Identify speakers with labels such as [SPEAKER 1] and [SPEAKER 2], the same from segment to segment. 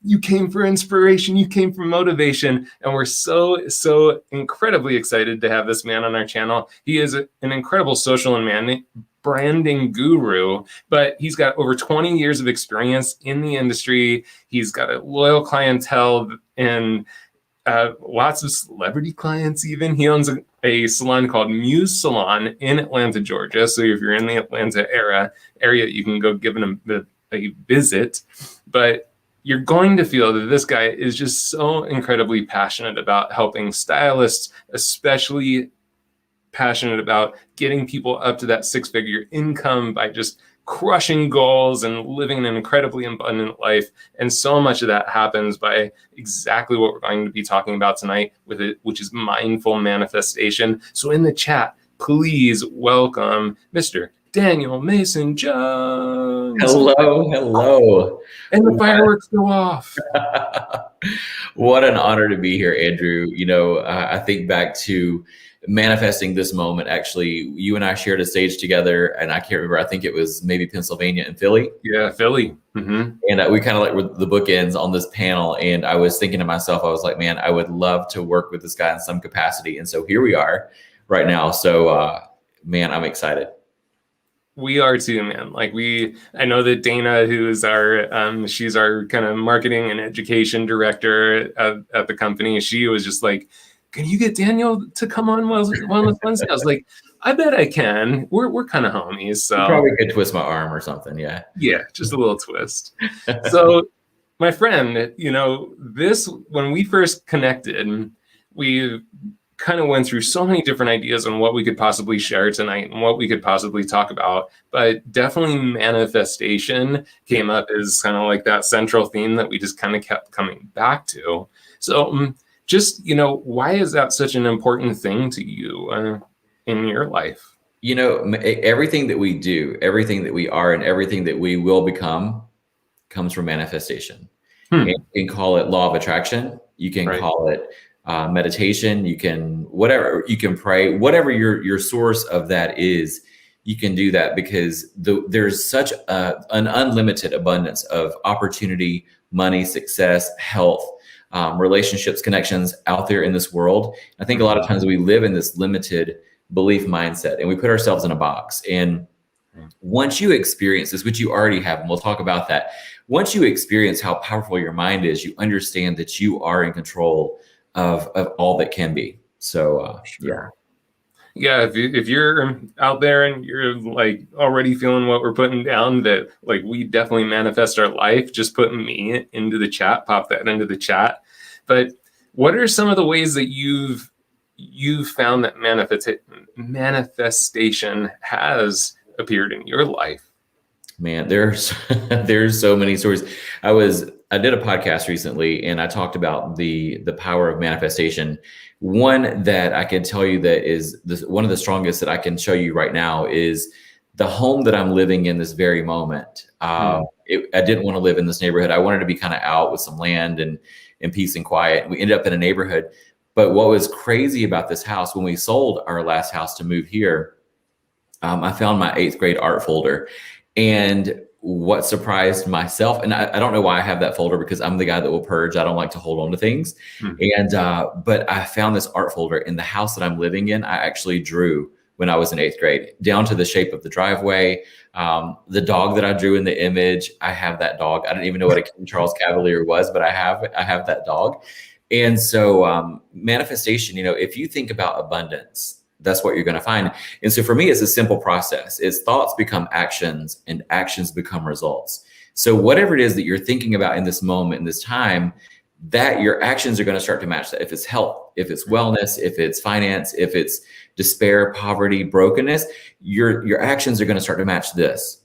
[SPEAKER 1] you came for inspiration, you came for motivation. And we're so incredibly excited to have this man on our channel. He is an incredible social and branding guru, but he's got over 20 years of experience in the industry. He's got a loyal clientele and lots of celebrity clients even. He owns a salon called Muse Salon in Atlanta, Georgia. So if you're in the Atlanta area, you can go give him a visit. But you're going to feel that this guy is just so incredibly passionate about helping stylists, especially passionate about getting people up to that six-figure income by just crushing goals and living an incredibly abundant life. And so much of that happens by exactly what we're going to be talking about tonight with it, which is mindful manifestation. So in the chat, please welcome Mr. Daniel Mason Jones.
[SPEAKER 2] Hello.
[SPEAKER 1] And the fireworks go off.
[SPEAKER 2] What an honor to be here, Andrew. You know, I think back to manifesting this moment. Actually, you and I shared a stage together, and I can't remember. I think it was maybe Pennsylvania and Philly.
[SPEAKER 1] Yeah, Philly. Mm-hmm.
[SPEAKER 2] And we kind of like were the bookends on this panel. And I was thinking to myself, I was like, man, I would love to work with this guy in some capacity. And so here we are right now. So, man, I'm excited.
[SPEAKER 1] We are too, man. Like I know that Dana, who is she's our kind of marketing and education director at the company. She was just like, can you get Daniel to come on Wellness Wednesday? I was like, I bet I can. We're kind of homies. So
[SPEAKER 2] you probably could twist my arm or something. Yeah.
[SPEAKER 1] Yeah, just a little twist. So my friend, you know, when we first connected, we kind of went through so many different ideas on what we could possibly share tonight and what we could possibly talk about. But definitely manifestation came up as kind of like that central theme that we just kind of kept coming back to. So just, you know, why is that such an important thing to you in your life?
[SPEAKER 2] You know, everything that we do, everything that we are, and everything that we will become comes from manifestation. And you can call it law of attraction. You can call it meditation. You can pray, whatever your source of that is, you can do that because there's such an unlimited abundance of opportunity, money, success, health, relationships, connections out there in this world. I think a lot of times we live in this limited belief mindset and we put ourselves in a box. And once you experience this, which you already have, and we'll talk about that, once you experience how powerful your mind is, you understand that you are in control of all that can be. So
[SPEAKER 1] yeah, if you're out there and you're like already feeling what we're putting down, that like we definitely manifest our life, just put me into the chat, pop that into the chat. But what are some of the ways that you've found that manifestation has appeared in your life?
[SPEAKER 2] Man, there's so many stories. I did a podcast recently and I talked about the power of manifestation. One that I can tell you that is one of the strongest that I can show you right now is the home that I'm living in this very moment. I didn't want to live in this neighborhood. I wanted to be kind of out with some land and peace and quiet. We ended up in a neighborhood. But what was crazy about this house, when we sold our last house to move here, I found my 8th grade art folder. And what surprised myself, and I don't know why I have that folder because I'm the guy that will purge. I don't like to hold on to things. And but I found this art folder in the house that I'm living in. I actually drew when I was in 8th grade, down to the shape of the driveway. The dog that I drew in the image, I have that dog. I didn't even know what a King Charles Cavalier was, but I have that dog. And so manifestation, you know, if you think about abundance, that's what you're going to find. And so for me, it's a simple process. It's thoughts become actions and actions become results. So whatever it is that you're thinking about in this moment, in this time, that your actions are going to start to match that. If it's health, if it's wellness, if it's finance, if it's despair, poverty, brokenness, your actions are going to start to match this.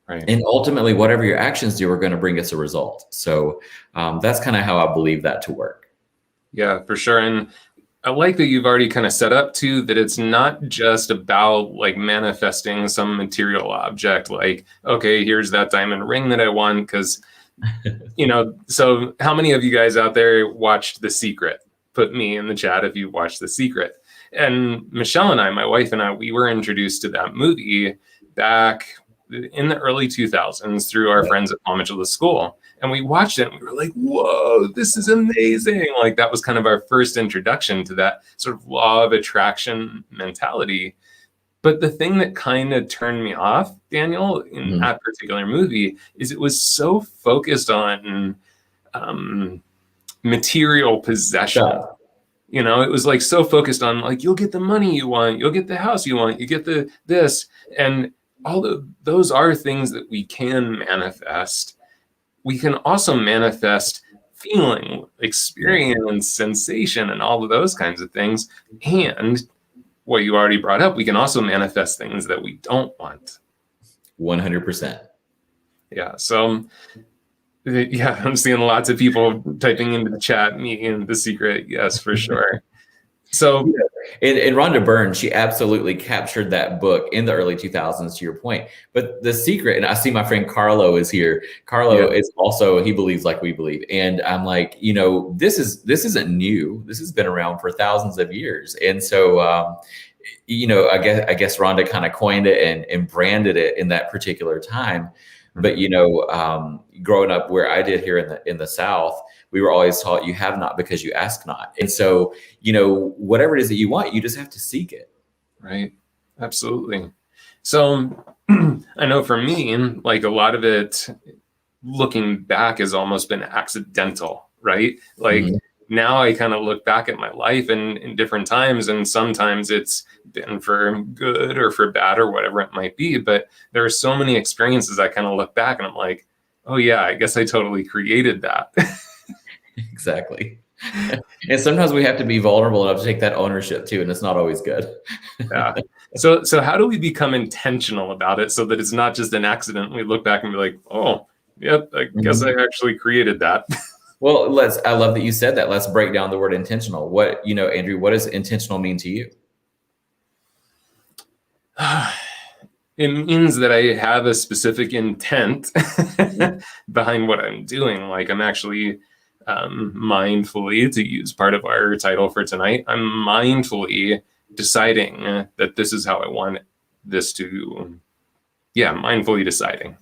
[SPEAKER 2] Right. And ultimately, whatever your actions do are going to bring us a result. So that's kind of how I believe that to work.
[SPEAKER 1] Yeah, for sure. And I like that you've already kind of set up too, that it's not just about like manifesting some material object, like, okay, here's that diamond ring that I want. Because, you know, so how many of you guys out there watched The Secret? Put me in the chat if you watched The Secret. And Michelle and I, my wife and I, we were introduced to that movie back in the early 2000s through our friends at Palm School. And we watched it and we were like, whoa, this is amazing. Like that was kind of our first introduction to that sort of law of attraction mentality. But the thing that kind of turned me off, Daniel, in that particular movie is it was so focused on material possession.
[SPEAKER 2] Stuff.
[SPEAKER 1] You know, it was like so focused on like, you'll get the money you want, you'll get the house you want, you get the this. And all of those are things that we can manifest. We can also manifest feeling, experience, sensation, and all of those kinds of things. And what you already brought up, we can also manifest things that we don't want.
[SPEAKER 2] 100%.
[SPEAKER 1] Yeah. So, yeah, I'm seeing lots of people typing into the chat, me and The Secret. Yes, for sure. So,
[SPEAKER 2] and Rhonda Byrne, she absolutely captured that book in the early 2000s, to your point. But The Secret, and I see my friend Carlo is here. Carlo is also, he believes like we believe. And I'm like, you know, this isn't new. This has been around for thousands of years. And so, you know, I guess Rhonda kind of coined it and branded it in that particular time. But, you know, growing up where I did here in the South, we were always taught you have not because you ask not. And so, you know, whatever it is that you want, you just have to seek it.
[SPEAKER 1] Right. Absolutely. So I know for me, like a lot of it, looking back has almost been accidental, right? Like now I kind of look back at my life and in different times, and sometimes it's been for good or for bad or whatever it might be. But there are so many experiences I kind of look back and I'm like, oh yeah, I guess I totally created that.
[SPEAKER 2] Exactly. And sometimes we have to be vulnerable enough to take that ownership too, and it's not always good.
[SPEAKER 1] Yeah. So how do we become intentional about it so that it's not just an accident? We look back and be like, oh, yep, I guess I actually created that.
[SPEAKER 2] Well, I love that you said that. Let's break down the word intentional. What, you know, Andrew, what does intentional mean to you?
[SPEAKER 1] It means that I have a specific intent behind what I'm doing. Like I'm actually mindfully, to use part of our title for tonight, I'm mindfully deciding that this is how I want this to, mindfully deciding.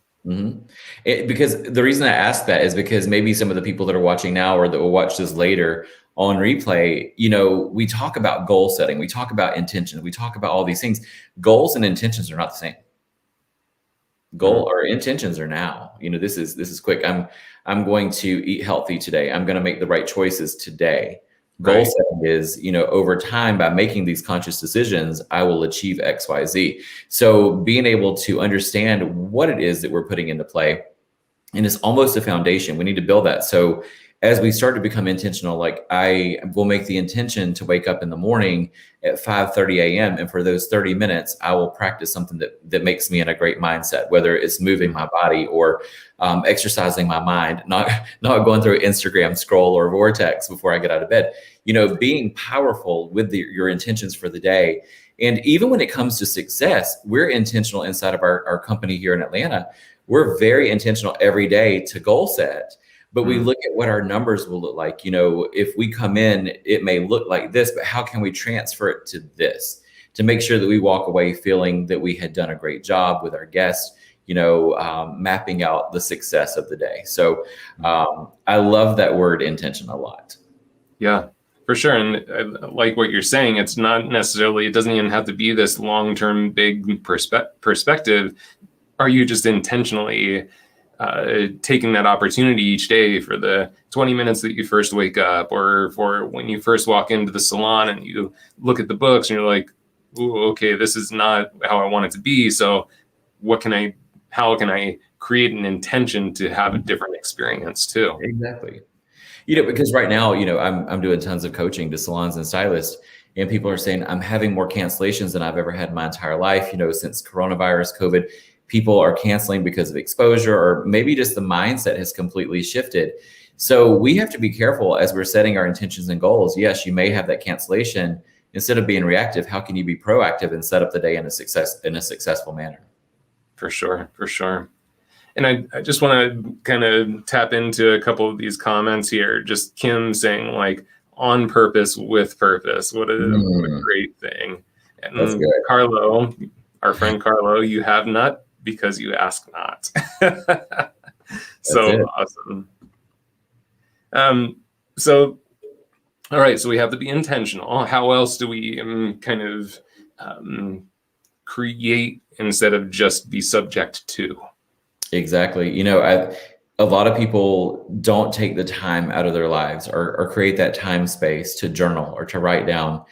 [SPEAKER 2] Because the reason I ask that is because maybe some of the people that are watching now or that will watch this later on replay, you know, we talk about goal setting, we talk about intention, we talk about all these things. Goals and intentions are not the same. Goal or intentions are now, you know, this is quick. I'm going to eat healthy today. I'm going to make the right choices today. Goal setting is, you know, over time, by making these conscious decisions, I will achieve X, Y, Z. So being able to understand what it is that we're putting into play, and it's almost a foundation. We need to build that. So as we start to become intentional, like I will make the intention to wake up in the morning at 5:30 a.m. And for those 30 minutes, I will practice something that makes me in a great mindset, whether it's moving my body or exercising my mind, not going through Instagram scroll or vortex before I get out of bed, you know, being powerful with your intentions for the day. And even when it comes to success, we're intentional inside of our company here in Atlanta. We're very intentional every day to goal set. But we look at what our numbers will look like. You know, if we come in, it may look like this, but how can we transfer it to this to make sure that we walk away feeling that we had done a great job with our guests, you know, mapping out the success of the day. So I love that word intention a lot. Yeah,
[SPEAKER 1] for sure. And I like what you're saying. It's not necessarily, it doesn't even have to be this long-term big perspective. Are you just intentionally taking that opportunity each day for the 20 minutes that you first wake up, or for when you first walk into the salon and you look at the books and you're like, ooh, okay, this is not how I want it to be. So how can I create an intention to have a different experience too?
[SPEAKER 2] Exactly. You know, because right now, you know, I'm doing tons of coaching to salons and stylists, and people are saying I'm having more cancellations than I've ever had in my entire life. You know, since coronavirus, COVID, people are canceling because of exposure, or maybe just the mindset has completely shifted. So we have to be careful as we're setting our intentions and goals. Yes, you may have that cancellation. Instead of being reactive, how can you be proactive and set up the day in a successful manner?
[SPEAKER 1] For sure, for sure. And I just want to kind of tap into a couple of these comments here. Just Kim saying like, on purpose with purpose. What a great thing. And that's good. Carlo, our friend Carlo, you have not because you ask not.
[SPEAKER 2] That's
[SPEAKER 1] So
[SPEAKER 2] it.
[SPEAKER 1] awesome. So, all right, so we have to be intentional. How else do we kind of create instead of just be subject to?
[SPEAKER 2] Exactly. A lot of people don't take the time out of their lives or create that time space to journal or to write down.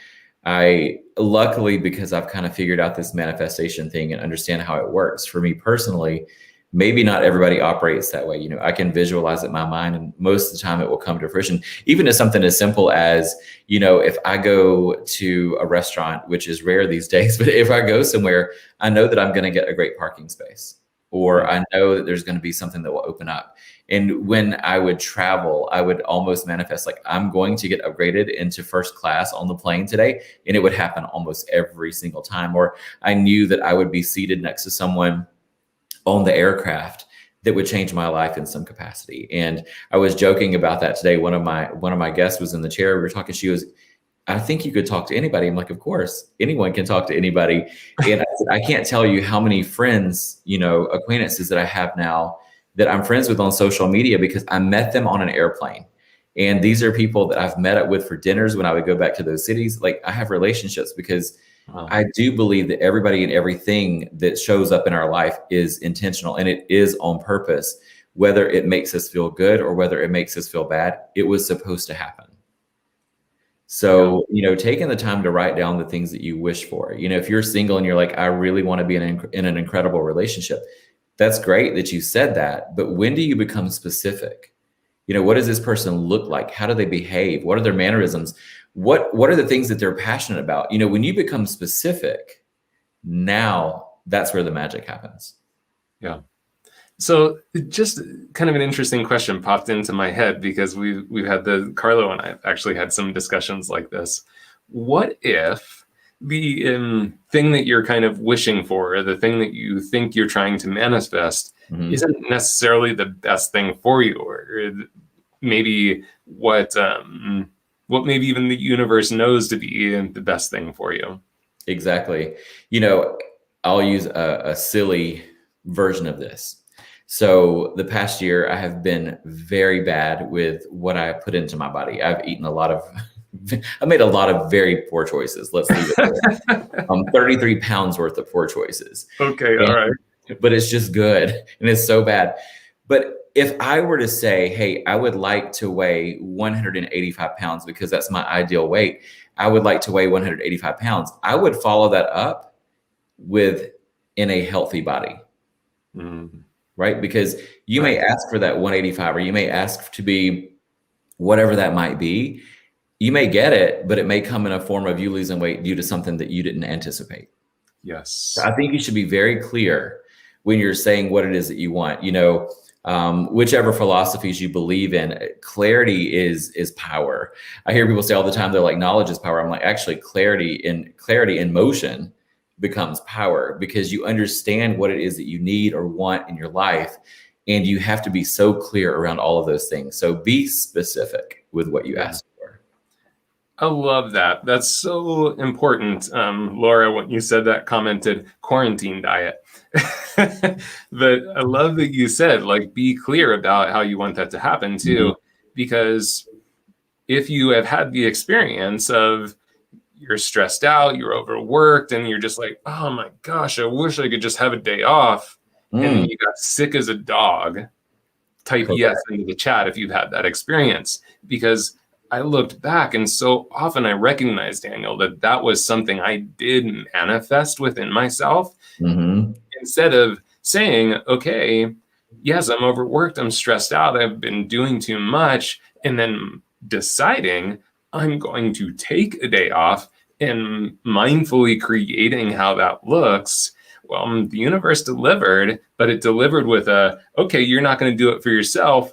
[SPEAKER 2] I luckily, because I've kind of figured out this manifestation thing and understand how it works for me personally, maybe not everybody operates that way. I can visualize it in my mind, and most of the time it will come to fruition. Even as something as simple as, if I go to a restaurant, which is rare these days, but if I go somewhere, I know that I'm going to get a great parking space, or I know that there's going to be something that will open up. And when I would travel, I would almost manifest like I'm going to get upgraded into first class on the plane today. And it would happen almost every single time. Or I knew that I would be seated next to someone on the aircraft that would change my life in some capacity. And I was joking about that today. One of my guests was in the chair. We were talking. She was, I think you could talk to anybody. I'm like, of course, anyone can talk to anybody. And I said, I can't tell you how many friends, acquaintances that I have now that I'm friends with on social media because I met them on an airplane. And these are people that I've met up with for dinners when I would go back to those cities. Like, I have relationships because I do believe that everybody and everything that shows up in our life is intentional, and it is on purpose. Whether it makes us feel good or whether it makes us feel bad, it was supposed to happen. So, taking the time to write down the things that you wish for, if you're single and you're like, I really want to be in an incredible relationship, that's great that you said that. But when do you become specific? What does this person look like? How do they behave? What are their mannerisms? What are the things that they're passionate about? When you become specific, now that's where the magic happens.
[SPEAKER 1] Yeah. So just kind of an interesting question popped into my head because we've had Carlo and I actually had some discussions like this. What if the thing that you're kind of wishing for, or the thing that you think you're trying to manifest, isn't necessarily the best thing for you, or maybe what maybe even the universe knows to be the best thing for you?
[SPEAKER 2] Exactly. I'll use a silly version of this. So the past year, I have been very bad with what I put into my body. I've eaten I made a lot of very poor choices. Let's leave it there. 33 pounds worth of poor choices.
[SPEAKER 1] Okay, all right.
[SPEAKER 2] But it's just good, and it's so bad. But if I were to say, hey, I would like to weigh 185 pounds because that's my ideal weight, I would like to weigh 185 pounds. I would follow that up with in a healthy body. Right? Because you may ask for that 185, or you may ask to be whatever that might be. You may get it, but it may come in a form of you losing weight due to something that you didn't anticipate.
[SPEAKER 1] Yes.
[SPEAKER 2] So I think you should be very clear when you're saying what it is that you want. Whichever philosophies you believe in, clarity is power. I hear people say all the time, they're like, knowledge is power. I'm like, actually, clarity in motion becomes power, because you understand what it is that you need or want in your life. And you have to be so clear around all of those things. So be specific with what you ask for.
[SPEAKER 1] I love that. That's so important. Laura, when you said that, commented quarantine diet. But I love that you said, like, be clear about how you want that to happen too, because if you have had the experience of you're stressed out, you're overworked, and you're just like, oh my gosh, I wish I could just have a day off. And then you got sick as a dog, type yes into the chat if you've had that experience, because I looked back and so often I recognized, Daniel, that was something I did manifest within myself. Instead of saying, okay, yes, I'm overworked, I'm stressed out, I've been doing too much, and then deciding I'm going to take a day off and mindfully creating how that looks. Well, the universe delivered, but it delivered with okay, you're not going to do it for yourself.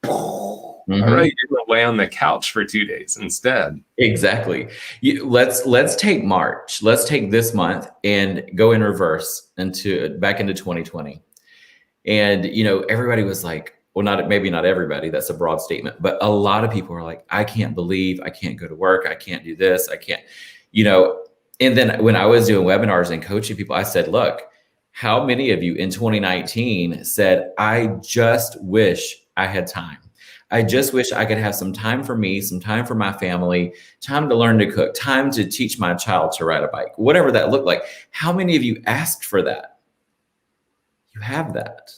[SPEAKER 1] All right, you're going to lay on the couch for 2 days instead.
[SPEAKER 2] Exactly. Let's take March. Let's take this month and go in reverse back into 2020. And everybody was like, well, maybe not everybody, that's a broad statement, but a lot of people are like, I can't believe I can't go to work. I can't do this. I can't, and then when I was doing webinars and coaching people, I said, look, How many of you in 2019 said, I just wish I had time? I just wish I could have some time for me, some time for my family, time to learn to cook, time to teach my child to ride a bike, whatever that looked like. How many of you asked for that? You have that.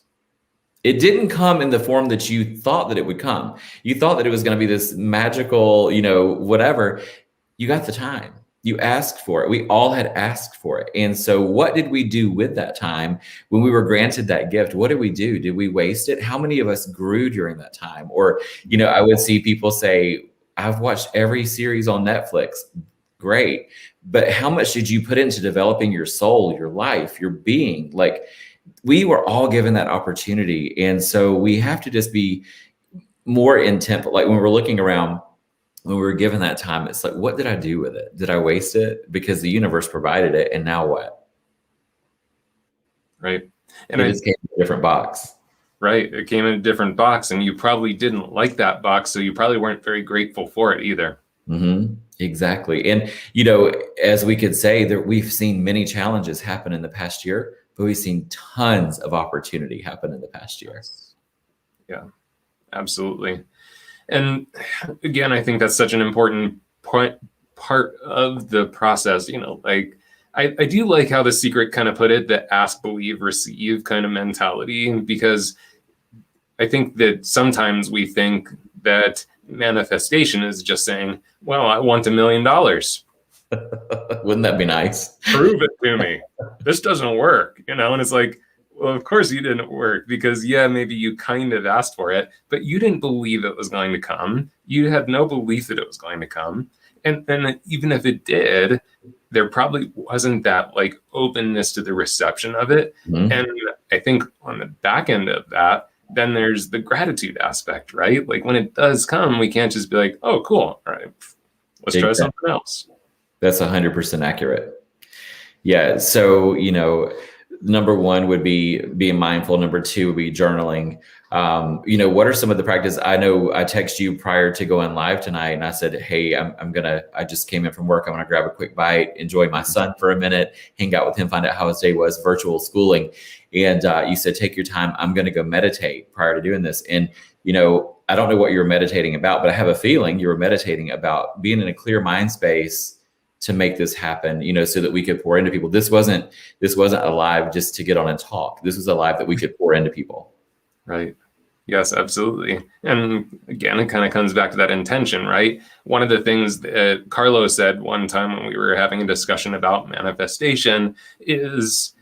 [SPEAKER 2] It didn't come in the form that you thought that it would come. You thought that it was going to be this magical, whatever. You got the time. You asked for it. We all had asked for it. And so what did we do with that time when we were granted that gift? What did we do? Did we waste it? How many of us grew during that time? Or, I would see people say, I've watched every series on Netflix. Great. But how much did you put into developing your soul, your life, your being? Like, we were all given that opportunity. And so we have to just be more intent. Like when we're looking around, when we were given that time, it's like, what did I do with it? Did I waste it? Because the universe provided it. And now what?
[SPEAKER 1] Right. And
[SPEAKER 2] it just came in a different box.
[SPEAKER 1] Right. It came in a different box, and you probably didn't like that box. So you probably weren't very grateful for it either.
[SPEAKER 2] Mm-hmm. Exactly. And, as we could say, that we've seen many challenges happen in the past year, but we've seen tons of opportunity happen in the past year.
[SPEAKER 1] Yeah, absolutely. And again, I think that's such an important part of the process. I do like how The Secret kind of put it, the ask, believe, receive kind of mentality, because I think that sometimes we think that manifestation is just saying, well, I want $1 million.
[SPEAKER 2] Wouldn't that be nice?
[SPEAKER 1] Prove it to me. This doesn't work, and it's like, well, of course you didn't work, because maybe you kind of asked for it, but you didn't believe it was going to come. You had no belief that it was going to come. And then even if it did, there probably wasn't that openness to the reception of it. Mm-hmm. And I think on the back end of that, then there's the gratitude aspect, right? Like when it does come, we can't just be like, oh, cool. All right, let's try something else.
[SPEAKER 2] That's 100% accurate. Yeah. So, number one would be being mindful. Number two would be journaling. What are some of the practices? I know I texted you prior to going live tonight, and I said, hey, I just came in from work. I'm going to grab a quick bite, enjoy my son for a minute, hang out with him, find out how his day was, virtual schooling. And you said, take your time. I'm going to go meditate prior to doing this. And, I don't know what you were meditating about, but I have a feeling you were meditating about being in a clear mind space to make this happen, so that we could pour into people. This wasn't a live just to get on and talk. This was a live that we could pour into people.
[SPEAKER 1] Right. Yes, absolutely. And again, it kind of comes back to that intention, right? One of the things that Carlos said one time when we were having a discussion about manifestation is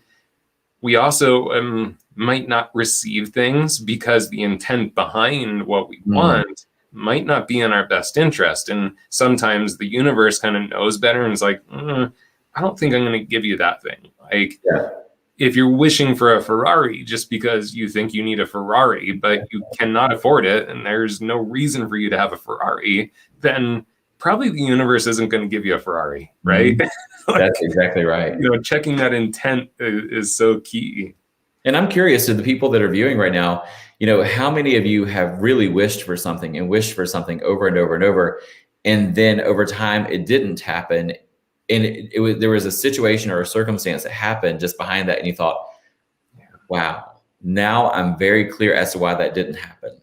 [SPEAKER 1] we also might not receive things because the intent behind what we want might not be in our best interest. And sometimes the universe kind of knows better and is like, I don't think I'm going to give you that thing. If you're wishing for a Ferrari just because you think you need a Ferrari, but you cannot afford it, and there's no reason for you to have a Ferrari, then probably the universe isn't going to give you a Ferrari, right?
[SPEAKER 2] That's exactly right.
[SPEAKER 1] Checking that intent is so key.
[SPEAKER 2] And I'm curious to the people that are viewing right now, how many of you have really wished for something and wished for something over and over and over, and then over time it didn't happen, and there was a situation or a circumstance that happened just behind that, and you thought, wow, now I'm very clear as to why that didn't happen.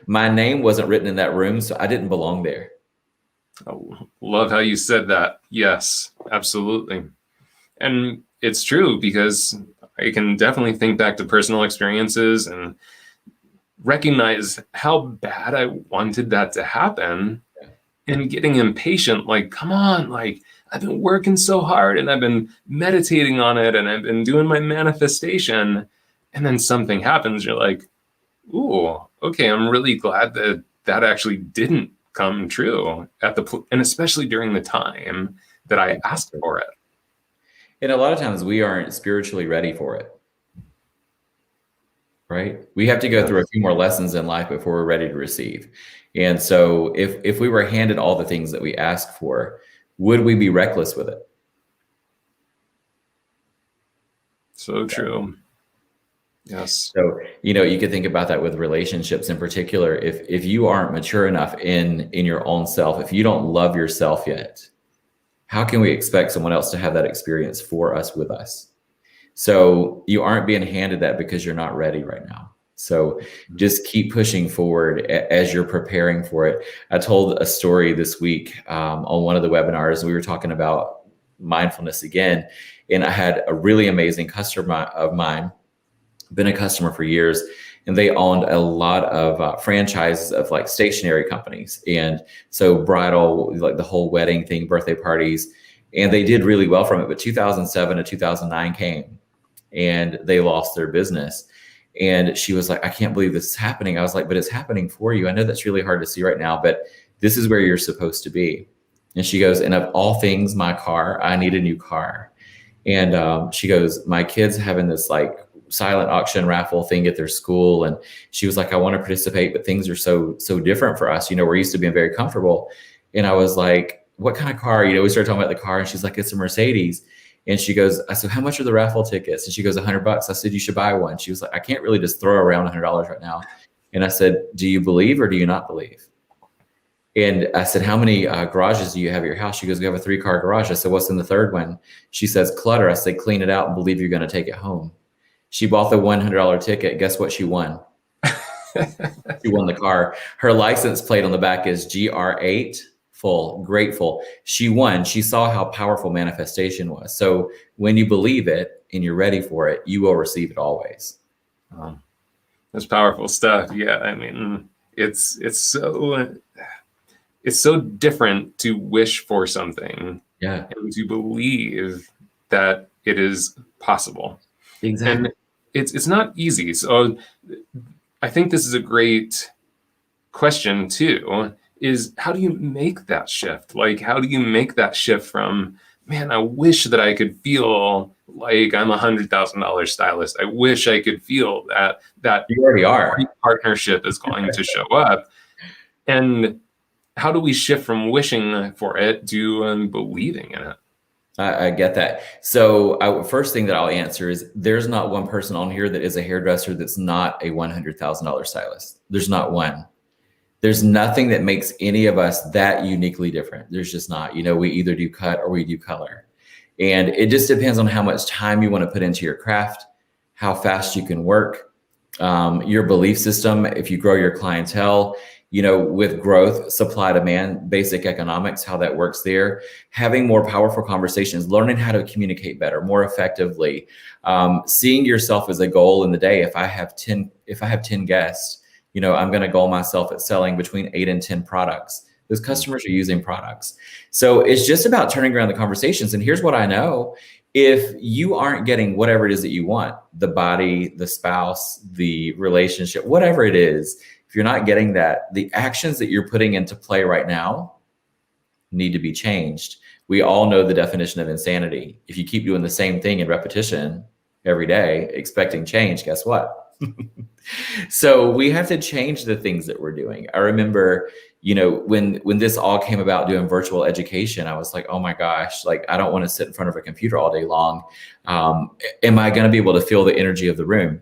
[SPEAKER 2] My name wasn't written in that room, so I didn't belong there.
[SPEAKER 1] Oh, love how you said that. Yes, absolutely. And it's true, because I can definitely think back to personal experiences and recognize how bad I wanted that to happen, and getting impatient, like, come on, I've been working so hard and I've been meditating on it and I've been doing my manifestation, and then something happens. You're like, ooh, okay, I'm really glad that actually didn't come true and especially during the time that I asked for it.
[SPEAKER 2] And a lot of times we aren't spiritually ready for it, right? We have to go through a few more lessons in life before we're ready to receive. And so if we were handed all the things that we asked for, would we be reckless with it?
[SPEAKER 1] So true. Yes.
[SPEAKER 2] So, you could think about that with relationships in particular. If you aren't mature enough in your own self, if you don't love yourself yet, how can we expect someone else to have that experience for us, with us? So you aren't being handed that because you're not ready right now. So just keep pushing forward as you're preparing for it. I told a story this week on one of the webinars. We were talking about mindfulness again, and I had a really amazing customer of mine, been a customer for years, and they owned a lot of franchises of like stationery companies. And so bridal, like the whole wedding thing, birthday parties, and they did really well from it. But 2007 to 2009 came and they lost their business. And she was like, I can't believe this is happening. I was like, but it's happening for you. I know that's really hard to see right now, but this is where you're supposed to be. And she goes, and of all things, my car, I need a new car. And she goes, my kids having this like silent auction raffle thing at their school. And she was like, I want to participate, but things are so different for us. We're used to being very comfortable. And I was like, what kind of car? We started talking about the car, and she's like, it's a Mercedes. And she goes, I said, how much are the raffle tickets? And she goes, $100. I said, you should buy one. She was like, I can't really just throw around $100 right now. And I said, do you believe or do you not believe? And I said, how many garages do you have at your house? She goes, we have a 3-car garage. I said, what's in the third one? She says, clutter. I said, clean it out and believe you're going to take it home. She bought the $100 ticket. Guess what she won? She won the car. Her license plate on the back is GR8. Full, grateful. She won. She saw how powerful manifestation was. So when you believe it and you're ready for it, you will receive it always.
[SPEAKER 1] That's powerful stuff. Yeah, I mean, it's so different to wish for something, and to believe that it is possible.
[SPEAKER 2] Exactly.
[SPEAKER 1] And it's not easy. So I think this is a great question too. Is how do you make that shift? Like, how do you make that shift from, man, I wish that I could feel like I'm $100,000 stylist. I wish I could feel that
[SPEAKER 2] you already are.
[SPEAKER 1] Partnership is going to show up. And how do we shift from wishing for it to believing in it?
[SPEAKER 2] I get that. So first thing that I'll answer is there's not one person on here that is a hairdresser that's not a $100,000 stylist. There's not one. There's nothing that makes any of us that uniquely different. There's just not. We either do cut or we do color. And it just depends on how much time you want to put into your craft, how fast you can work, your belief system, if you grow your clientele, with growth, supply, demand, basic economics, how that works there, having more powerful conversations, learning how to communicate better, more effectively, seeing yourself as a goal in the day. If I have 10 guests, I'm going to goal myself at selling between 8 and 10 products. Those customers are using products. So it's just about turning around the conversations. And here's what I know. If you aren't getting whatever it is that you want, the body, the spouse, the relationship, whatever it is, if you're not getting that, the actions that you're putting into play right now need to be changed. We all know the definition of insanity. If you keep doing the same thing in repetition every day, expecting change, guess what? So we have to change the things that we're doing. I remember, when this all came about, doing virtual education, I was like, oh my gosh, like, I don't want to sit in front of a computer all day long. Am I going to be able to feel the energy of the room?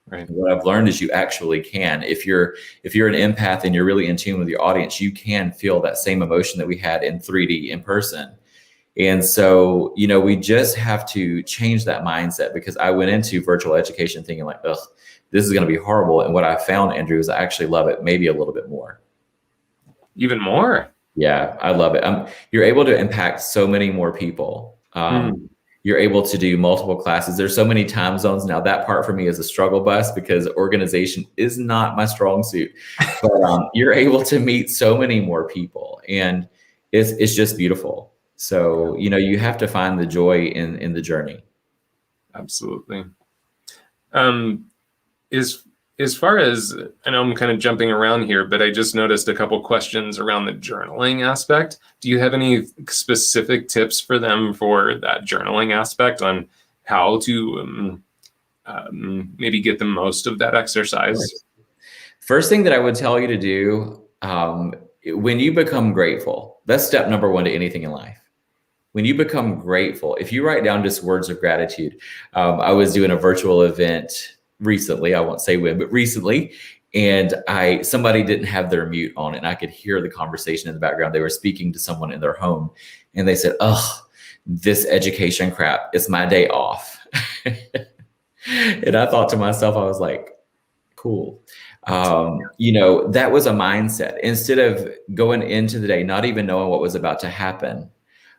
[SPEAKER 2] Right. What I've learned is you actually can. If you're an empath and you're really in tune with your audience, you can feel that same emotion that we had in 3D in person. And so, we just have to change that mindset, because I went into virtual education thinking like, ugh, this is going to be horrible. And what I found, Andrew, is I actually love it, maybe a little bit more. Even more? Yeah, I love it. You're able to impact so many more people. You're able to do multiple classes. There's so many time zones. Now that part for me is a struggle bus, because organization is not my strong suit, but you're able to meet so many more people, and it's just beautiful. So, you have to find the joy in the journey. Absolutely.
[SPEAKER 1] As far as, I know I'm kind of jumping around here, but I just noticed a couple questions around the journaling aspect. Do you have any specific tips for them for that journaling aspect on how to maybe get the most of that exercise?
[SPEAKER 2] First thing that I would tell you to do, when you become grateful, that's step number 1 to anything in life. When you become grateful, if you write down just words of gratitude, I was doing a virtual event recently, I won't say when, but recently, and somebody didn't have their mute on, and I could hear the conversation in the background. They were speaking to someone in their home, and they said, "Oh, this education crap. It's my day off. And I thought to myself, I was like, cool. That was a mindset. Instead of going into the day, not even knowing what was about to happen,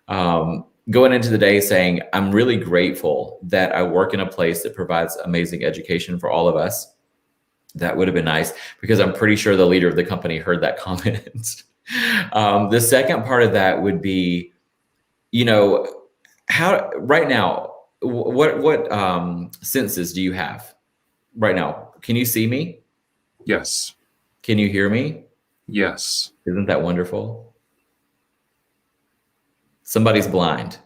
[SPEAKER 2] going into the day saying, I'm really grateful that I work in a place that provides amazing education for all of us. That would have been nice, because I'm pretty sure the leader of the company heard that comment. The second part of that would be, how right now, what senses do you have right now? Can you see me?
[SPEAKER 1] Yes.
[SPEAKER 2] Can you hear me?
[SPEAKER 1] Yes.
[SPEAKER 2] Isn't that wonderful? Somebody's blind.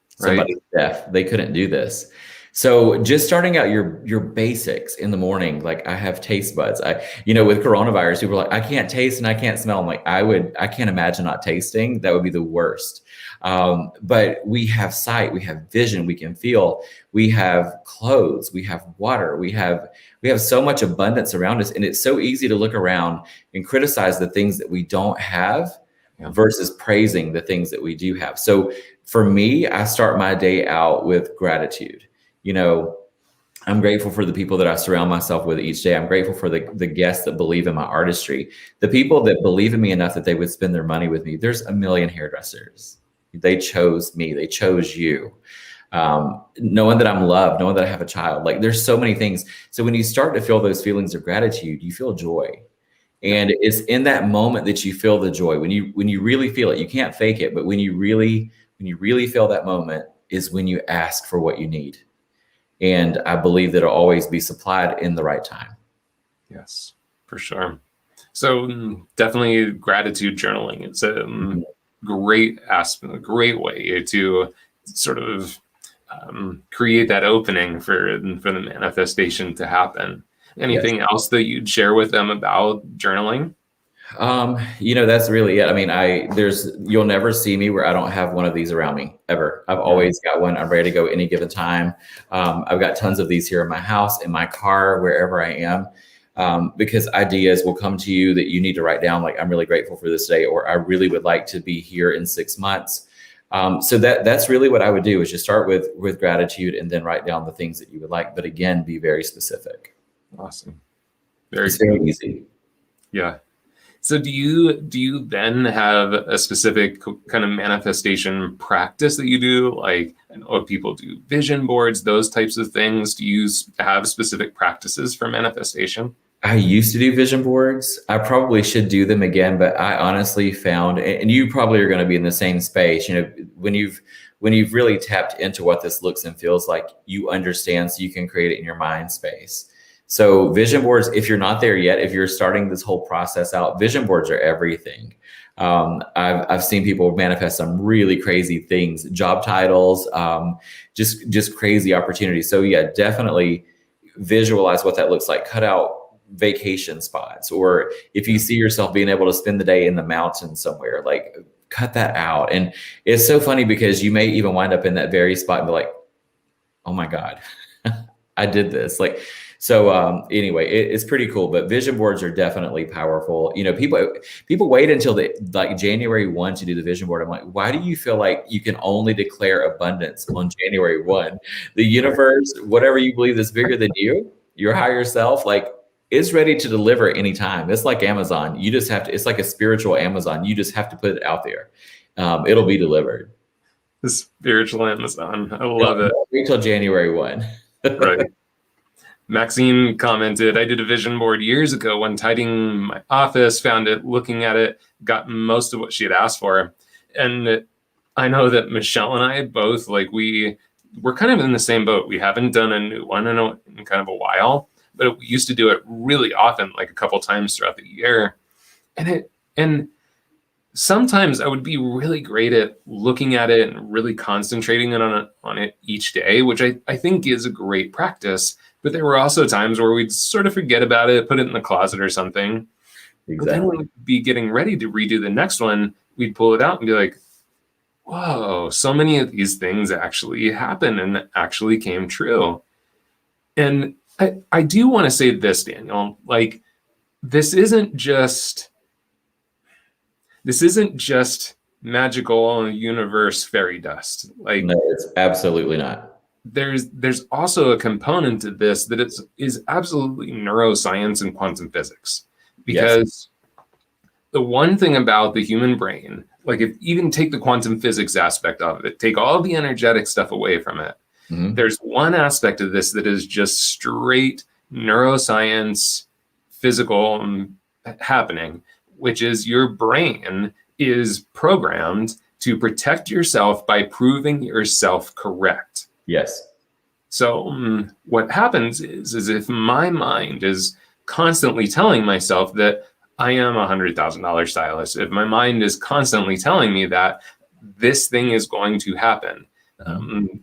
[SPEAKER 2] Somebody's deaf. They couldn't do this. So just starting out your basics in the morning, like I have taste buds. With coronavirus, people are like, I can't taste and I can't smell. I'm like, I can't imagine not tasting. That would be the worst. But we have sight, we have vision, we can feel, we have clothes, we have water, we have so much abundance around us. And it's so easy to look around and criticize the things that we don't have versus praising the things that we do have. So for me, I start my day out with gratitude. I'm grateful for the people that I surround myself with each day. I'm grateful for the guests that believe in my artistry, the people that believe in me enough that they would spend their money with me. There's a million hairdressers. They chose me. They chose you. Knowing that I'm loved, knowing that I have a child, like there's so many things. So when you start to feel those feelings of gratitude, you feel joy. And it's in that moment that you feel the joy. When you really feel it, you can't fake it. But when you really feel that moment is when you ask for what you need. And I believe that it'll always be supplied in the right time.
[SPEAKER 1] Yes, for sure. So definitely gratitude journaling. It's a great aspect, a great way to sort of create that opening for the manifestation to happen. Anything else that you'd share with them about journaling?
[SPEAKER 2] That's really it. I mean, you'll never see me where I don't have one of these around me ever. I've always got one. I'm ready to go any given time. I've got tons of these here in my house, in my car, wherever I am, because ideas will come to you that you need to write down. Like, I'm really grateful for this day, or I really would like to be here in 6 months. So that's really what I would do, is just start with gratitude and then write down the things that you would like. But again, be very specific.
[SPEAKER 1] Awesome.
[SPEAKER 2] It's very easy.
[SPEAKER 1] Yeah. So do you then have a specific kind of manifestation practice that you do? Like, I know people do vision boards, those types of things. Do you have specific practices for manifestation?
[SPEAKER 2] I used to do vision boards. I probably should do them again, but I honestly found, and you probably are going to be in the same space, when you've really tapped into what this looks and feels like, you understand, so you can create it in your mind space. So vision boards, if you're not there yet, if you're starting this whole process out, vision boards are everything. I've seen people manifest some really crazy things, job titles, just crazy opportunities. So yeah, definitely visualize what that looks like. Cut out vacation spots, or if you see yourself being able to spend the day in the mountains somewhere, like cut that out. And it's so funny because you may even wind up in that very spot and be like, oh my God, I did this. Like, so anyway, it's pretty cool, but vision boards are definitely powerful. People wait until like January 1 to do the vision board. I'm like, why do you feel like you can only declare abundance on January 1? The universe, whatever you believe is bigger than you, your higher self, like, it's ready to deliver anytime. It's like Amazon. You just have to, it's like a spiritual Amazon. You just have to put it out there. It'll be delivered.
[SPEAKER 1] The spiritual Amazon. I love it.
[SPEAKER 2] Wait till January 1.
[SPEAKER 1] Right. Maxine commented, I did a vision board years ago when tidying my office, found it, looking at it, got most of what she had asked for. And I know that Michelle and I both, like, we're kind of in the same boat. We haven't done a new one in kind of a while, but we used to do it really often, like a couple times throughout the year. And sometimes I would be really great at looking at it and really concentrating on it each day, which I think is a great practice. But there were also times where we'd sort of forget about it, put it in the closet or something. Exactly. But then we'd be getting ready to redo the next one. We'd pull it out and be like, whoa, so many of these things actually happened and actually came true. And I do want to say this, Daniel, like, this isn't just magical universe fairy dust. Like,
[SPEAKER 2] No, it's absolutely not.
[SPEAKER 1] there's also a component to this that is absolutely neuroscience and quantum physics.
[SPEAKER 2] Yes.
[SPEAKER 1] Because the one thing about the human brain, like if even take the quantum physics aspect of it, take all the energetic stuff away from it,
[SPEAKER 2] Mhm.
[SPEAKER 1] there's one aspect of this that is just straight neuroscience, physical happening, which is your brain is programmed to protect yourself by proving yourself correct.
[SPEAKER 2] Yes.
[SPEAKER 1] So what happens is if my mind is constantly telling myself that I am $100,000 stylist, if my mind is constantly telling me that this thing is going to happen,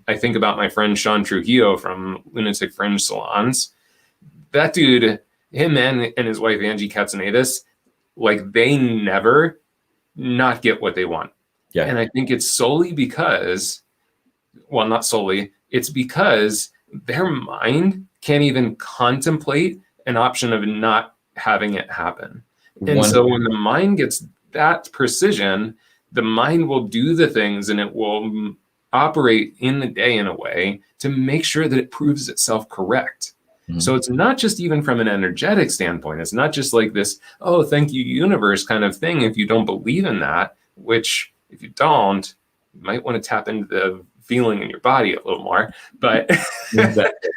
[SPEAKER 1] I think about my friend Sean Trujillo from Lunatic Fringe Salons. That dude, him and his wife Angie Katsanadis, like they never not get what they want.
[SPEAKER 2] Yeah.
[SPEAKER 1] And I think it's solely because, well, not solely, it's because their mind can't even contemplate an option of not having it happen. And
[SPEAKER 2] One.
[SPEAKER 1] so when the mind gets that precision, the mind will do the things and it will operate in the day in a way to make sure that it proves itself correct. So it's not just even from an energetic standpoint. It's not just like this, oh, thank you, universe kind of thing. If you don't believe in that, which if you don't, you might want to tap into the feeling in your body a little more. But
[SPEAKER 2] Exactly.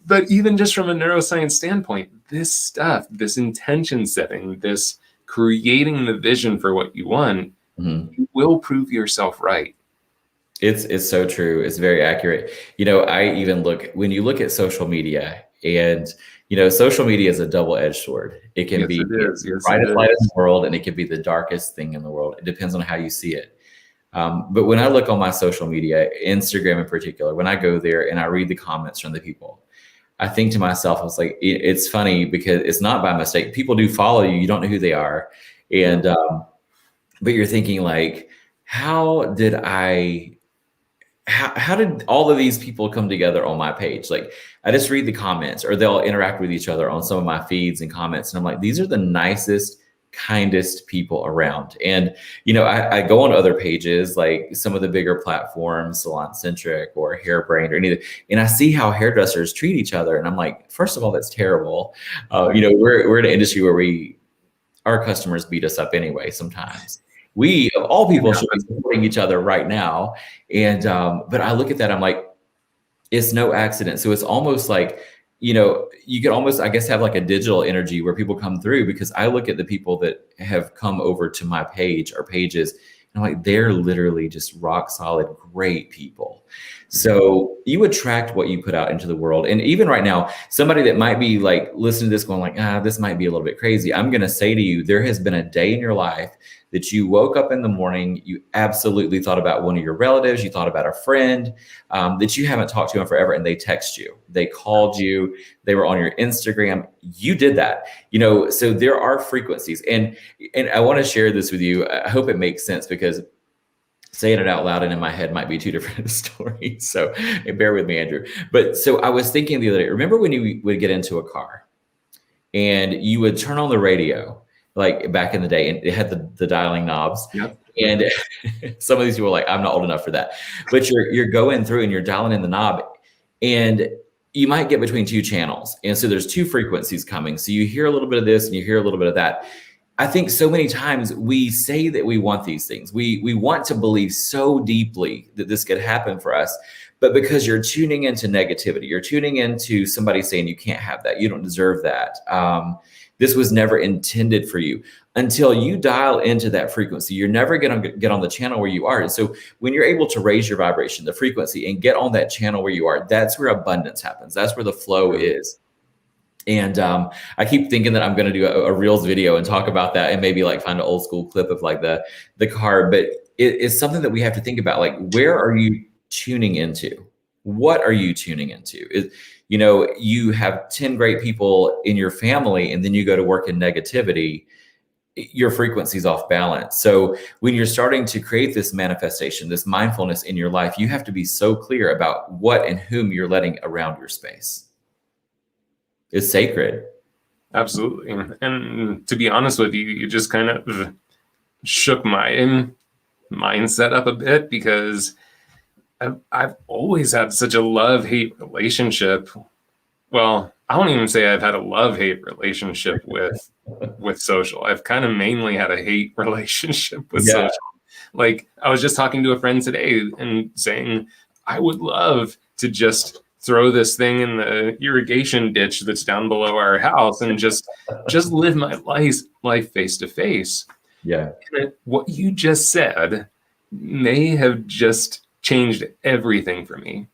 [SPEAKER 1] but even just from a neuroscience standpoint, this stuff, this intention setting, this creating the vision for what you want, you will prove yourself right.
[SPEAKER 2] It's so true. It's very accurate. I even when you look at social media, and social media is a double-edged sword. It can
[SPEAKER 1] Yes,
[SPEAKER 2] be
[SPEAKER 1] it is.
[SPEAKER 2] the
[SPEAKER 1] Yes,
[SPEAKER 2] brightest
[SPEAKER 1] it
[SPEAKER 2] light in the
[SPEAKER 1] is.
[SPEAKER 2] world, and it can be the darkest thing in the world. It depends on how you see it. But when I look on my social media, Instagram in particular, when I go there and I read the comments from the people, I think to myself, I was like, it's funny because it's not by mistake. People do follow you. You don't know who they are. And, but you're thinking like, how did how did all of these people come together on my page? Like, I just read the comments, or they'll interact with each other on some of my feeds and comments. And I'm like, these are the nicest, kindest people around. And, I go on other pages, like some of the bigger platforms, Salon Centric or Hairbrained or anything, and I see how hairdressers treat each other. And I'm like, first of all, that's terrible. We're in an industry where our customers beat us up anyway sometimes. We, of all people, should be supporting each other right now. And but I look at that, I'm like, it's no accident. So it's almost like, you could almost, I guess, have like a digital energy where people come through, because I look at the people that have come over to my page or pages, and I'm like, they're literally just rock solid, great people. So you attract what you put out into the world. And even right now, somebody that might be like listening to this going like, this might be a little bit crazy. I'm going to say to you, there has been a day in your life that you woke up in the morning, you absolutely thought about one of your relatives, you thought about a friend that you haven't talked to in forever, and they text you, they called you, they were on your Instagram, you did that. So there are frequencies. And I want to share this with you. I hope it makes sense, because saying it out loud and in my head might be two different stories. So bear with me, Andrew. But so I was thinking the other day, remember when you would get into a car and you would turn on the radio, like back in the day, and it had the dialing knobs.
[SPEAKER 1] Yep.
[SPEAKER 2] And some of these people are like, I'm not old enough for that. But you're going through and you're dialing in the knob, and you might get between two channels. And so there's two frequencies coming. So you hear a little bit of this and you hear a little bit of that. I think so many times we say that we want these things. We want to believe so deeply that this could happen for us. But because you're tuning into negativity, you're tuning into somebody saying you can't have that, you don't deserve that. This was never intended for you. Until you dial into that frequency, you're never going to get on the channel where you are. And so when you're able to raise your vibration, the frequency, and get on that channel where you are, that's where abundance happens. That's where the flow is. And I keep thinking that I'm going to do a Reels video and talk about that, and maybe like find an old school clip of like the car. But it's something that we have to think about. Like, where are you tuning into? What are you tuning into? You have 10 great people in your family, and then you go to work in negativity, your frequency's off balance. So when you're starting to create this manifestation, this mindfulness in your life, you have to be so clear about what and whom you're letting around your space. It's sacred.
[SPEAKER 1] Absolutely. And to be honest with you, you just kind of shook my mindset up a bit, because I've always had such a love-hate relationship. Well, I won't even say I've had a love-hate relationship with social. I've kind of mainly had a hate relationship with
[SPEAKER 2] Yeah.
[SPEAKER 1] social. Like, I was just talking to a friend today and saying, I would love to just throw this thing in the irrigation ditch that's down below our house and just live my life face to face.
[SPEAKER 2] Yeah.
[SPEAKER 1] And what you just said may have just changed everything for me,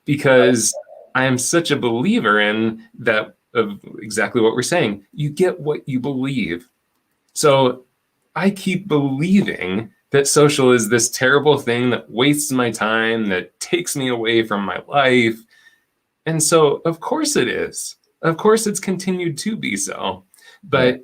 [SPEAKER 1] because I am such a believer in that, of exactly what we're saying. You get what you believe. So I keep believing that social is this terrible thing that wastes my time, that takes me away from my life. And so, of course it is. Of course it's continued to be so.
[SPEAKER 2] Right.
[SPEAKER 1] But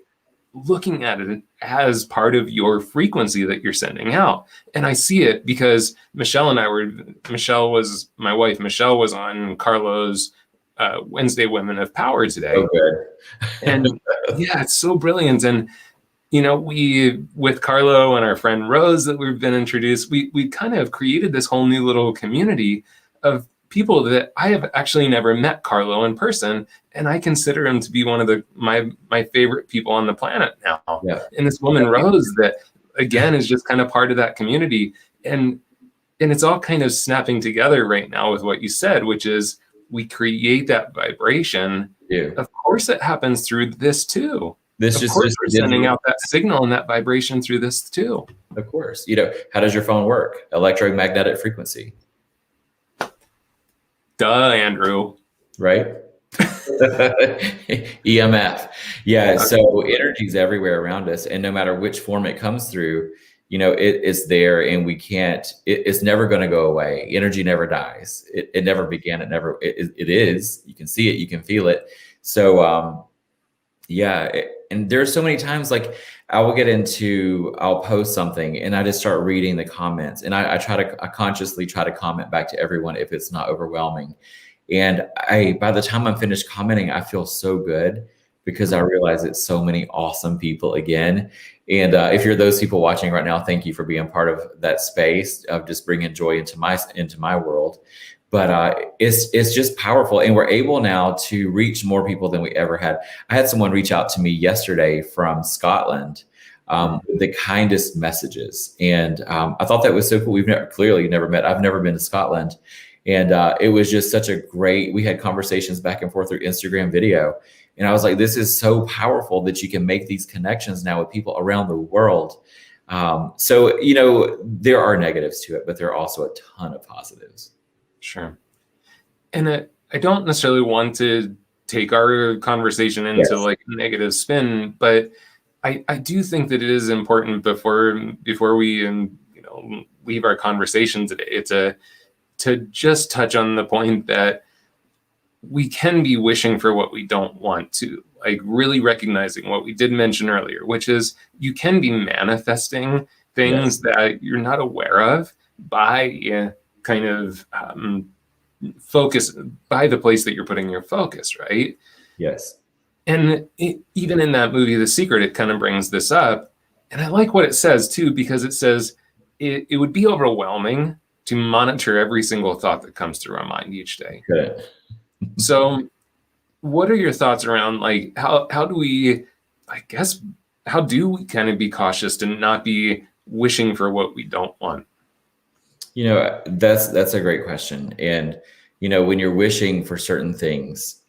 [SPEAKER 1] looking at it as part of your frequency that you're sending out. And I see it because Michelle was my wife. Michelle was on Carlo's Wednesday Women of Power today.
[SPEAKER 2] So good.
[SPEAKER 1] And yeah, it's so brilliant. And we, with Carlo and our friend Rose that we've been introduced, we kind of created this whole new little community of people that I have actually never met Carlo in person, and I consider him to be one of my favorite people on the planet now.
[SPEAKER 2] Yeah.
[SPEAKER 1] And this woman Rose, that again is just kind of part of that community, and it's all kind of snapping together right now with what you said, which is we create that vibration.
[SPEAKER 2] Yeah.
[SPEAKER 1] Of course, it happens through this too.
[SPEAKER 2] This
[SPEAKER 1] Of
[SPEAKER 2] just
[SPEAKER 1] course, we're sending
[SPEAKER 2] digital.
[SPEAKER 1] out that signal and that vibration through this too.
[SPEAKER 2] Of course. How does your phone work? Electromagnetic frequency,
[SPEAKER 1] Duh, Andrew.
[SPEAKER 2] right? EMF. Yeah. So energy's everywhere around us, and no matter which form it comes through, it is there, and we can't. It's never going to go away. Energy never dies. It never began. It is. You can see it. You can feel it. So, yeah. And there's so many times, like, I'll post something and I just start reading the comments, and I consciously try to comment back to everyone if it's not overwhelming. And by the time I'm finished commenting, I feel so good, because I realize it's so many awesome people again. And if you're those people watching right now, thank you for being part of that space of just bringing joy into my world. But it's just powerful, and we're able now to reach more people than we ever had. I had someone reach out to me yesterday from Scotland with the kindest messages, and I thought that was so cool. We've clearly never met. I've never been to Scotland, and it was just such a great. We had conversations back and forth through Instagram video, and I was like, "This is so powerful that you can make these connections now with people around the world." So there are negatives to it, but there are also a ton of positives.
[SPEAKER 1] Sure. And I don't necessarily want to take our conversation into like a negative spin, but I do think that it is important before we leave our conversation today to just touch on the point that we can be wishing for what we don't want to, like really recognizing what we did mention earlier, which is you can be manifesting things that you're not aware of by kind of focus by the place that you're putting your focus, right?
[SPEAKER 2] Yes.
[SPEAKER 1] And even in that movie, The Secret, it kind of brings this up. And I like what it says too, because it says it would be overwhelming to monitor every single thought that comes through our mind each day.
[SPEAKER 2] Good.
[SPEAKER 1] So what are your thoughts around, like, how do we kind of be cautious to not be wishing for what we don't want?
[SPEAKER 2] That's a great question. And, when you're wishing for certain things,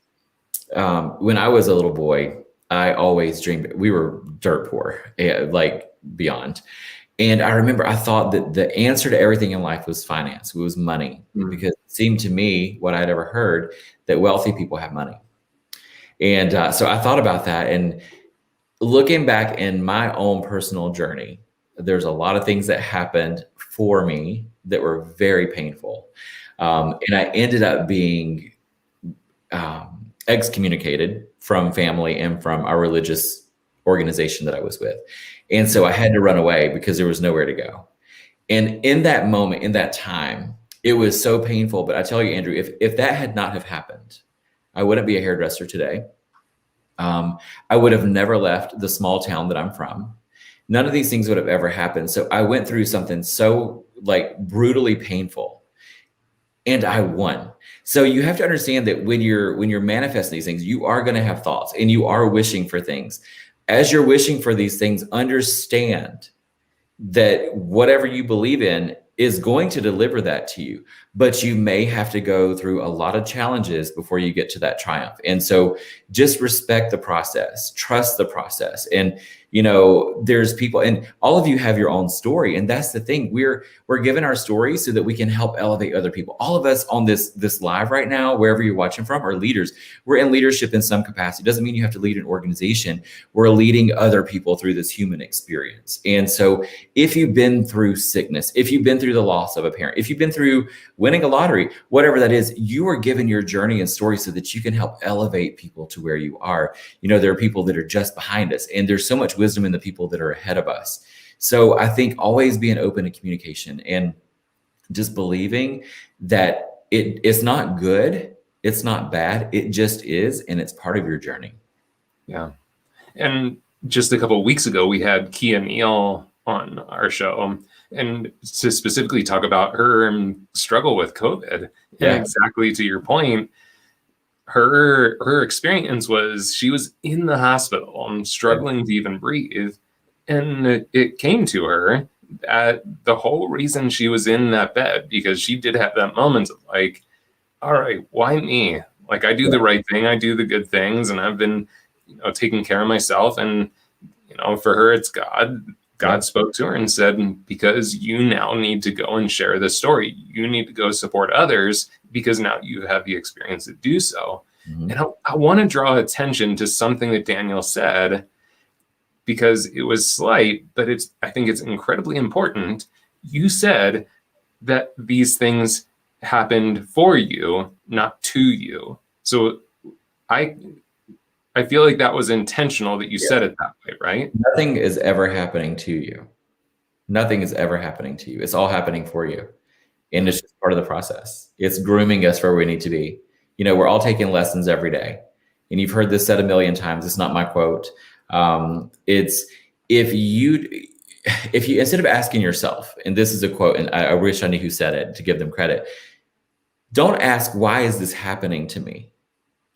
[SPEAKER 2] when I was a little boy, I always dreamed. We were dirt poor, like beyond. And I remember I thought that the answer to everything in life was finance. It was money, because it seemed to me, what I'd ever heard, that wealthy people have money. And so I thought about that. And looking back in my own personal journey, there's a lot of things that happened for me that were very painful. And I ended up being excommunicated from family and from our religious organization that I was with. And so I had to run away because there was nowhere to go. And in that moment, in that time, it was so painful. But I tell you, Andrew, if that had not have happened, I wouldn't be a hairdresser today. I would have never left the small town that I'm from. None of these things would have ever happened. So I went through something so like brutally painful and I won. So you have to understand that when you're manifesting these things, you are going to have thoughts and you are wishing for things. As you're wishing for these things, understand that whatever you believe in is going to deliver that to you, but you may have to go through a lot of challenges before you get to that triumph. And so just respect the process, trust the process. And there's people, and all of you have your own story. And that's the thing. We're given our story so that we can help elevate other people. All of us on this live right now, wherever you're watching from, are leaders. We're in leadership in some capacity. Doesn't mean you have to lead an organization. We're leading other people through this human experience. And so if you've been through sickness, if you've been through the loss of a parent, if you've been through winning a lottery, whatever that is, you are given your journey and story so that you can help elevate people to where you are. There are people that are just behind us, and there's so much wisdom in the people that are ahead of us. So I think always being open to communication and just believing that it's not good, it's not bad, it just is, and it's part of your journey.
[SPEAKER 1] Yeah. And just a couple of weeks ago, we had Kia Neal on our show, and to specifically talk about her struggle with COVID.
[SPEAKER 2] Yeah.
[SPEAKER 1] And exactly to your point, her experience was she was in the hospital and struggling to even breathe. And it came to her that the whole reason she was in that bed, because she did have that moment of like, all right, why me? Like, I do the right thing, I do the good things, and I've been, taking care of myself. And, for her, it's God. God spoke to her and said, because you now need to go and share this story. You need to go support others because now you have the experience to do so. Mm-hmm. And I want to draw attention to something that Daniel said, because it was slight, but I think it's incredibly important. You said that these things happened for you, not to you. So I feel like that was intentional that you said it that way, right?
[SPEAKER 2] Nothing is ever happening to you. Nothing is ever happening to you. It's all happening for you. And it's just part of the process. It's grooming us for where we need to be. We're all taking lessons every day. And you've heard this said a million times. It's not my quote. It's if you instead of asking yourself, and this is a quote, and I wish I knew who said it to give them credit. Don't ask, why is this happening to me?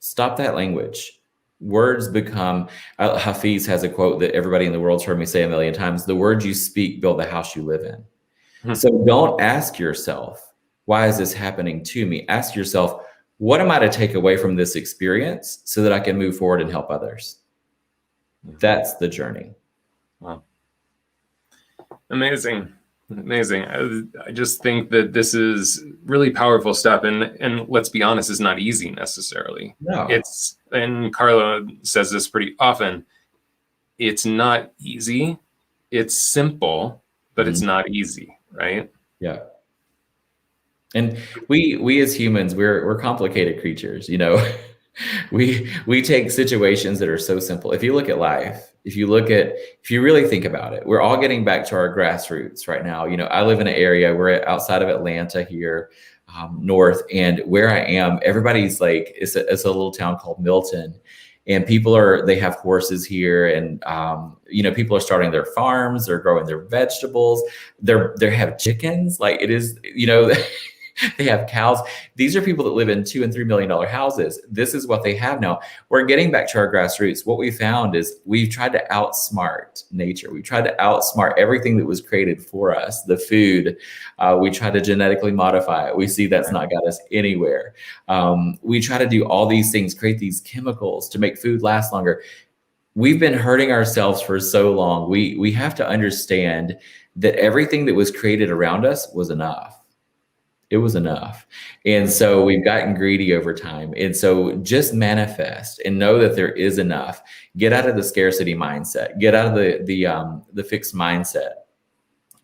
[SPEAKER 2] Stop that language. Words become, Hafiz has a quote that everybody in the world's heard me say a million times: the words you speak build the house you live in. So don't ask yourself, why is this happening to me? Ask yourself, what am I to take away from this experience so that I can move forward and help others? That's the journey.
[SPEAKER 1] Wow. Amazing. I just think that this is really powerful stuff. And let's be honest, it's not easy necessarily.
[SPEAKER 2] No.
[SPEAKER 1] And Carla says this pretty often. It's not easy. It's simple, but it's not easy, right?
[SPEAKER 2] Yeah. And we as humans, we're complicated creatures, We take situations that are so simple. If you look at life, if you really think about it, we're all getting back to our grassroots right now. I live in an area, we're outside of Atlanta here, north, and where I am, everybody's like, it's a little town called Milton, and they have horses here, and people are starting their farms, they're growing their vegetables, they have chickens, like it is, they have cows. These are people that live in $2 and $3 million houses. This is what they have now. We're getting back to our grassroots. What we found is we've tried to outsmart nature. We tried to outsmart everything that was created for us, the food. We try to genetically modify it. We see that's not got us anywhere. We try to do all these things, create these chemicals to make food last longer. We've been hurting ourselves for so long. We have to understand that everything that was created around us was enough. It was enough. And so we've gotten greedy over time. And so just manifest and know that there is enough. Get out of the scarcity mindset. Get out of the fixed mindset,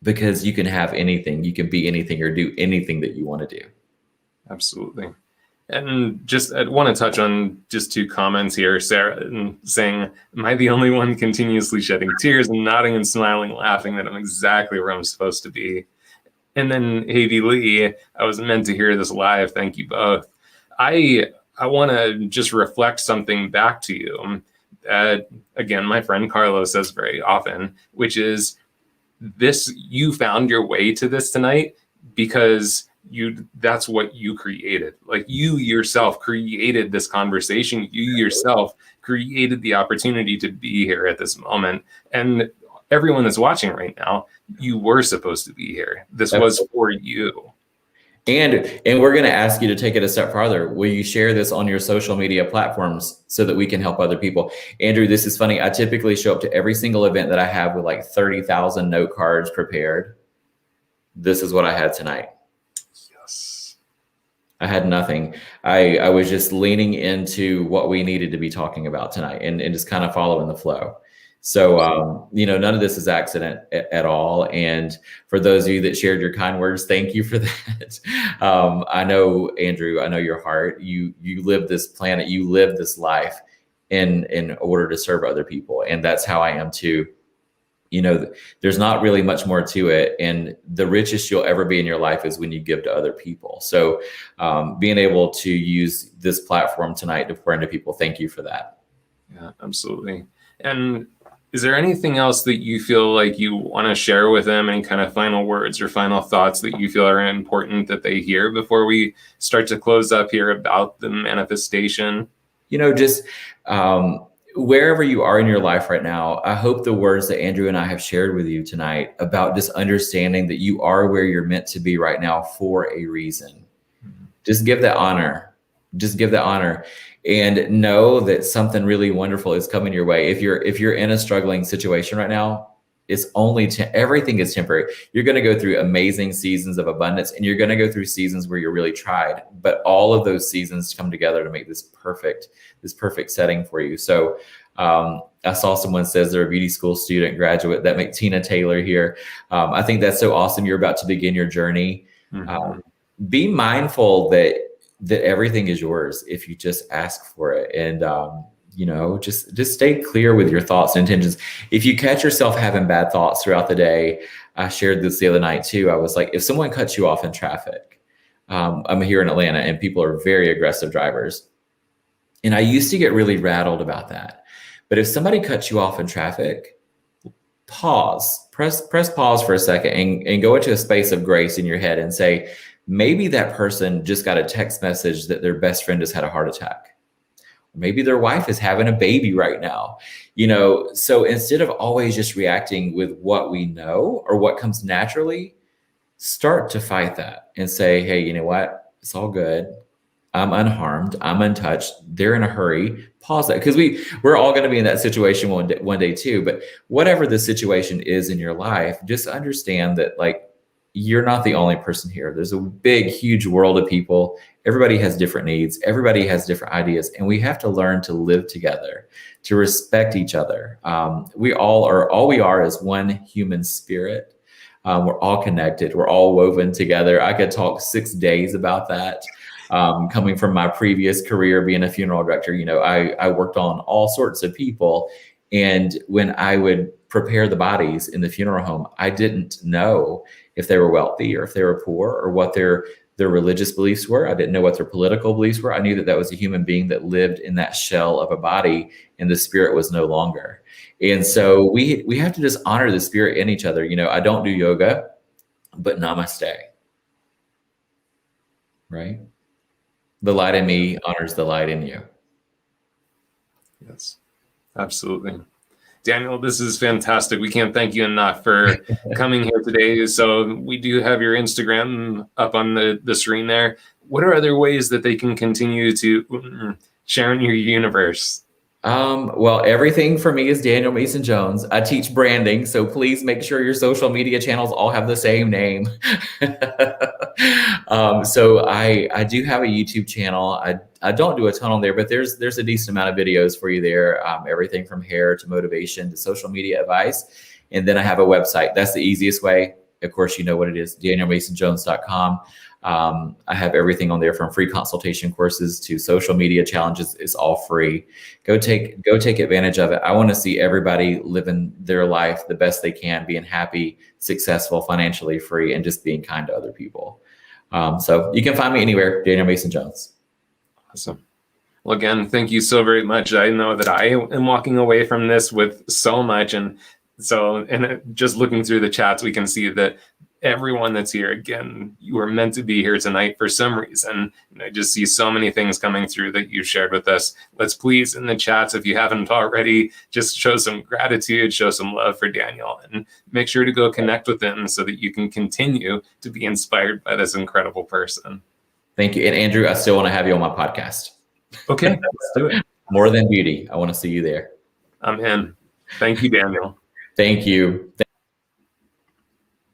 [SPEAKER 2] because you can have anything, you can be anything, or do anything that you want to do.
[SPEAKER 1] Absolutely. And just I want to touch on just two comments here. Sarah saying, am I the only one continuously shedding tears and nodding and smiling, laughing that I'm exactly where I'm supposed to be? And then Havy Lee, I was meant to hear this live. Thank you both. I want to just reflect something back to you. again, my friend Carlos says very often, which is this: you found your way to this tonight because that's what you created. Like, you yourself created this conversation. You yourself created the opportunity to be here at this moment. And everyone that's watching right now, you were supposed to be here. This was for you.
[SPEAKER 2] And we're going to ask you to take it a step farther. Will you share this on your social media platforms so that we can help other people? Andrew, this is funny. I typically show up to every single event that I have with like 30,000 note cards prepared. This is what I had tonight.
[SPEAKER 1] Yes.
[SPEAKER 2] I had nothing. I was just leaning into what we needed to be talking about tonight and just kind of following the flow. So, none of this is accident at all. And for those of you that shared your kind words, thank you for that. I know, Andrew, I know your heart. You live this planet, you live this life in order to serve other people. And that's how I am too. There's not really much more to it. And the richest you'll ever be in your life is when you give to other people. So being able to use this platform tonight to pour into people, thank you for that.
[SPEAKER 1] Yeah, absolutely. And is there anything else that you feel like you want to share with them? Any kind of final words or final thoughts that you feel are important that they hear before we start to close up here about the manifestation?
[SPEAKER 2] Just wherever you are in your life right now, I hope the words that Andrew and I have shared with you tonight about just understanding that you are where you're meant to be right now for a reason. Mm-hmm. Just give that honor. Just give that honor. And know that something really wonderful is coming your way. If you're in a struggling situation right now, it's only everything is temporary. You're going to go through amazing seasons of abundance, and you're going to go through seasons where you're really tried. But all of those seasons come together to make this perfect setting for you. So I saw someone says they're a beauty school student graduate. That make Tina Taylor here. I think that's so awesome. You're about to begin your journey. Mm-hmm. Be mindful that everything is yours if you just ask for it. And, just stay clear with your thoughts and intentions. If you catch yourself having bad thoughts throughout the day, I shared this the other night too. I was like, if someone cuts you off in traffic, I'm here in Atlanta and people are very aggressive drivers. And I used to get really rattled about that. But if somebody cuts you off in traffic, pause, press pause for a second and go into a space of grace in your head and say, maybe that person just got a text message that their best friend has had a heart attack. Maybe their wife is having a baby right now. So instead of always just reacting with what we know or what comes naturally, start to fight that and say, hey, you know what? It's all good. I'm unharmed. I'm untouched. They're in a hurry. Pause that, because we're all going to be in that situation one day too. But whatever the situation is in your life, just understand that you're not the only person here. There's a big, huge world of people. Everybody has different needs. Everybody has different ideas. And we have to learn to live together, to respect each other. All we are is one human spirit. We're all connected. We're all woven together. I could talk 6 days about that. Coming from my previous career, being a funeral director, I worked on all sorts of people. And when I would prepare the bodies in the funeral home, I didn't know if they were wealthy or if they were poor or what their religious beliefs were. I didn't know what their political beliefs were. I knew that was a human being that lived in that shell of a body and the spirit was no longer. And so we have to just honor the spirit in each other. I don't do yoga, but namaste. Right? The light in me honors the light in you.
[SPEAKER 1] Yes, absolutely. Daniel, this is fantastic. We can't thank you enough for coming here today. So we do have your Instagram up on the screen there. What are other ways that they can continue to share in your universe?
[SPEAKER 2] Well, everything for me is Daniel Mason Jones. I teach branding, so please make sure your social media channels all have the same name. So I do have a YouTube channel. I don't do a ton on there, but there's a decent amount of videos for you there. Everything from hair to motivation to social media advice. And then I have a website. That's the easiest way. Of course, you know what it is, danielmasonjones.com. I have everything on there from free consultation courses to social media challenges. It's all free. Go take advantage of it. I want to see everybody living their life the best they can, being happy, successful, financially free, and just being kind to other people. So you can find me anywhere, Daniel Mason Jones.
[SPEAKER 1] Awesome. Well, again, thank you so very much. I know that I am walking away from this with so much. And just looking through the chats, we can see that everyone that's here, again, you were meant to be here tonight for some reason. And I just see so many things coming through that you shared with us. Let's please, in the chats, if you haven't already, just show some gratitude, show some love for Daniel, and make sure to go connect with him so that you can continue to be inspired by this incredible person.
[SPEAKER 2] Thank you. And Andrew, I still want to have you on my podcast.
[SPEAKER 1] Okay, let's do it.
[SPEAKER 2] More Than Beauty. I want to see you there.
[SPEAKER 1] I'm in. Thank you, Daniel.
[SPEAKER 2] Thank you.